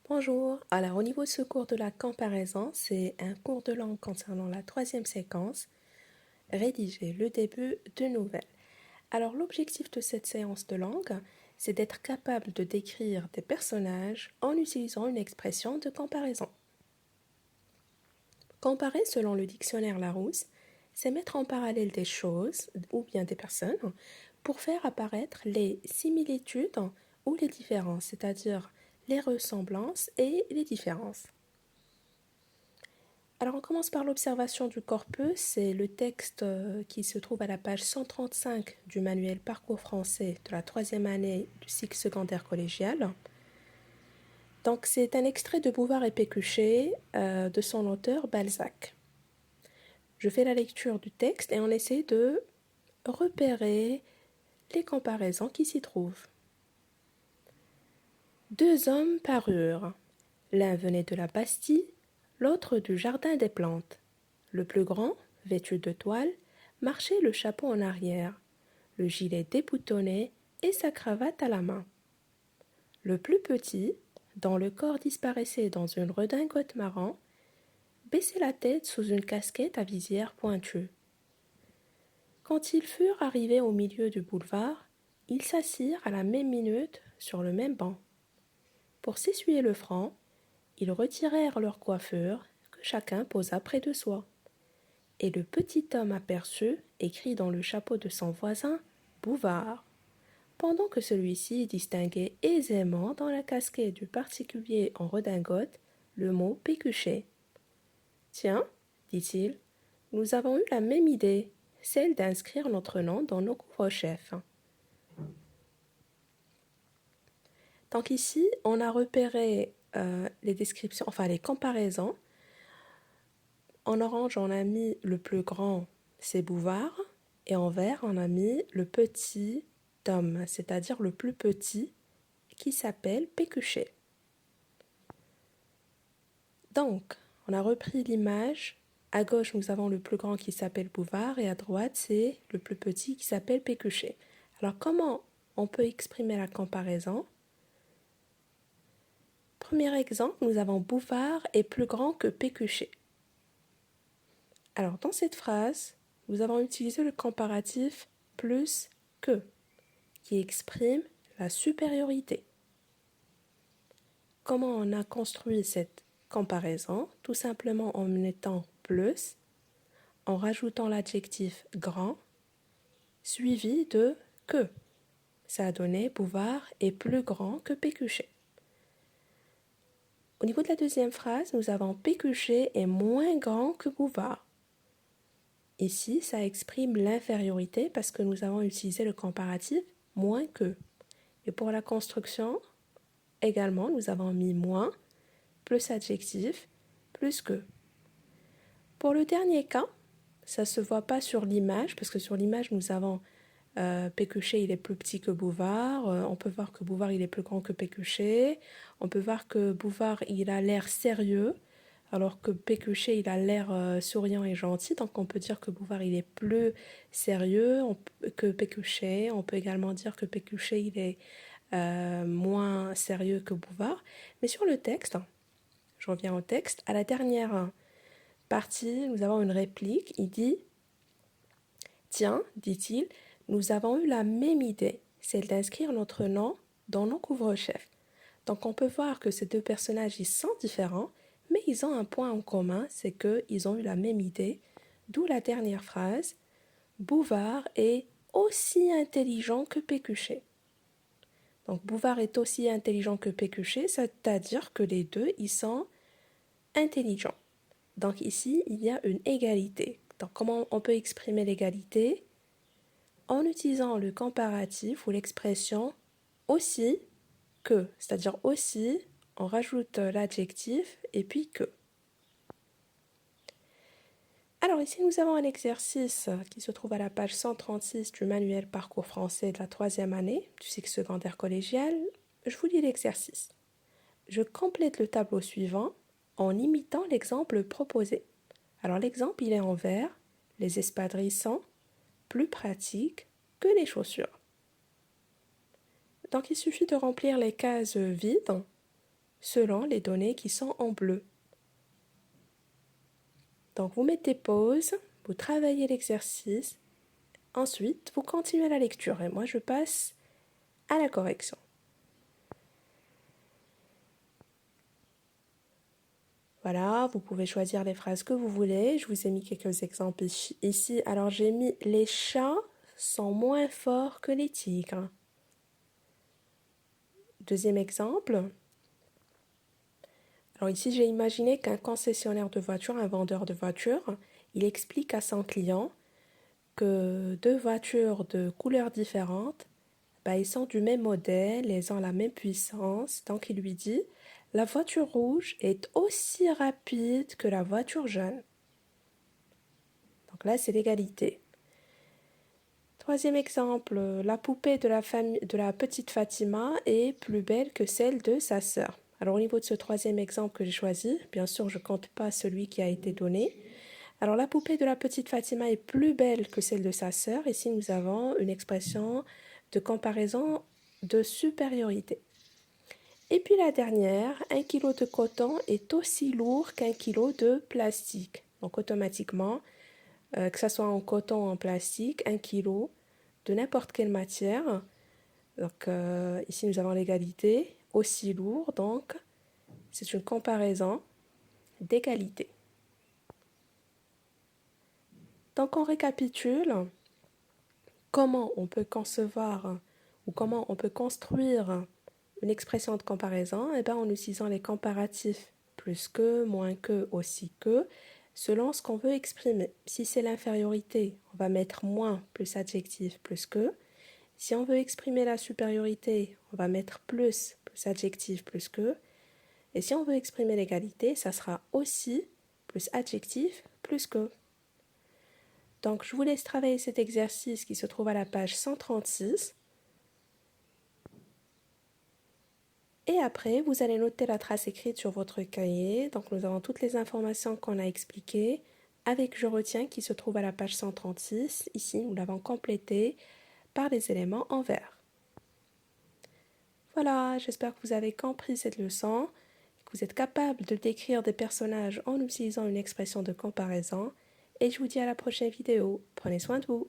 Bonjour, alors au niveau de ce cours de la comparaison, c'est un cours de langue concernant la troisième séquence, rédiger le début de nouvelles. Alors l'objectif de cette séance de langue, c'est d'être capable de décrire des personnages en utilisant une expression de comparaison. Comparer selon le dictionnaire Larousse, c'est mettre en parallèle des choses ou bien des personnes pour faire apparaître les similitudes ou les différences, c'est-à-dire les ressemblances et les différences. Alors on commence par l'observation du corpus, c'est le texte qui se trouve à la page 135 du manuel Parcours français de la troisième année du cycle secondaire collégial. Donc c'est un extrait de Bouvard et Pécuchet de son auteur Balzac. Je fais la lecture du texte et on essaie de repérer les comparaisons qui s'y trouvent. Deux hommes parurent. L'un venait de la Bastille, l'autre du jardin des plantes. Le plus grand, vêtu de toile, marchait le chapeau en arrière, le gilet déboutonné et sa cravate à la main. Le plus petit, dont le corps disparaissait dans une redingote marron, baissait la tête sous une casquette à visière pointue. Quand ils furent arrivés au milieu du boulevard, ils s'assirent à la même minute sur le même banc. Pour s'essuyer le front, ils retirèrent leur coiffure que chacun posa près de soi. Et le petit homme aperçut, écrit dans le chapeau de son voisin, Bouvard, pendant que celui-ci distinguait aisément dans la casquette du particulier en redingote le mot Pécuchet. Tiens, dit-il, nous avons eu la même idée, celle d'inscrire notre nom dans nos couvre-chefs. Donc ici, on a repéré les descriptions, enfin les comparaisons. En orange, on a mis le plus grand, c'est Bouvard, et en vert, on a mis le petit homme, c'est-à-dire le plus petit, qui s'appelle Pécuchet. Donc, on a repris l'image. À gauche, nous avons le plus grand qui s'appelle Bouvard, et à droite, c'est le plus petit qui s'appelle Pécuchet. Alors, comment on peut exprimer la comparaison? Premier exemple, nous avons Bouvard est plus grand que Pécuchet. Alors, dans cette phrase, nous avons utilisé le comparatif plus que, qui exprime la supériorité. Comment on a construit cette comparaison? Tout simplement en mettant plus, en rajoutant l'adjectif grand, suivi de que. Ça a donné Bouvard est plus grand que Pécuchet. Au niveau de la deuxième phrase, nous avons Pécuchet est moins grand que Bouvard. Ici, ça exprime l'infériorité parce que nous avons utilisé le comparatif moins que. Et pour la construction, également, nous avons mis moins, plus adjectif, plus que. Pour le dernier cas, ça ne se voit pas sur l'image, parce que sur l'image, nous avons Pécuchet, il est plus petit que Bouvard. On peut voir que Bouvard, il est plus grand que Pécuchet. On peut voir que Bouvard, il a l'air sérieux, alors que Pécuchet, il a l'air souriant et gentil. Donc, on peut dire que Bouvard, il est plus sérieux que Pécuchet. On peut également dire que Pécuchet, il est moins sérieux que Bouvard. Mais sur le texte, je reviens au texte, à la dernière partie, nous avons une réplique. Il dit « Tiens, dit-il, nous avons eu la même idée, celle d'inscrire notre nom dans nos couvre-chefs. » Donc on peut voir que ces deux personnages, ils sont différents, mais ils ont un point en commun, c'est qu'ils ont eu la même idée, d'où la dernière phrase « Bouvard est aussi intelligent que Pécuchet ». Donc Bouvard est aussi intelligent que Pécuchet, c'est-à-dire que les deux, ils sont intelligents. Donc ici, il y a une égalité. Donc comment on peut exprimer l'égalité? En utilisant le comparatif ou l'expression aussi que, c'est-à-dire aussi, on rajoute l'adjectif et puis que. Alors ici, nous avons un exercice qui se trouve à la page 136 du manuel Parcours français de la troisième année du cycle secondaire collégial. Je vous lis l'exercice. Je complète le tableau suivant en imitant l'exemple proposé. Alors l'exemple, il est en vert. Les espadrilles sont plus pratiques que les chaussures. Donc il suffit de remplir les cases vides selon les données qui sont en bleu. Donc vous mettez pause, vous travaillez l'exercice, ensuite vous continuez la lecture et moi je passe à la correction. Voilà, vous pouvez choisir les phrases que vous voulez. Je vous ai mis quelques exemples ici. Alors j'ai mis les chats sont moins forts que les tigres. Deuxième exemple. Alors ici j'ai imaginé qu'un concessionnaire de voitures, un vendeur de voitures, il explique à son client que deux voitures de couleurs différentes, ils sont du même modèle, elles ont la même puissance. Donc il lui dit, la voiture rouge est aussi rapide que la voiture jaune. Donc là, c'est l'égalité. Troisième exemple, la poupée de la petite Fatima est plus belle que celle de sa sœur. Alors au niveau de ce troisième exemple que j'ai choisi, bien sûr, je ne compte pas celui qui a été donné. Alors la poupée de la petite Fatima est plus belle que celle de sa sœur. Ici, nous avons une expression de comparaison de supériorité. Et puis la dernière, 1 kilo de coton est aussi lourd qu'1 kilo de plastique. Donc automatiquement, que ce soit en coton ou en plastique, 1 kilo de n'importe quelle matière. Donc ici nous avons l'égalité, aussi lourd, donc c'est une comparaison d'égalité. Donc on récapitule comment on peut concevoir ou comment on peut construire une expression de comparaison en utilisant les comparatifs plus que, moins que, aussi que, selon ce qu'on veut exprimer. Si c'est l'infériorité, on va mettre moins plus adjectif plus que. Si on veut exprimer la supériorité, on va mettre plus adjectif plus que. Et si on veut exprimer l'égalité, ça sera aussi plus adjectif plus que. Donc je vous laisse travailler cet exercice qui se trouve à la page 136. Et après, vous allez noter la trace écrite sur votre cahier. Donc nous avons toutes les informations qu'on a expliquées avec je retiens qui se trouve à la page 136. Ici, nous l'avons complété par les éléments en vert. Voilà, j'espère que vous avez compris cette leçon, que vous êtes capable de décrire des personnages en utilisant une expression de comparaison. Et je vous dis à la prochaine vidéo. Prenez soin de vous.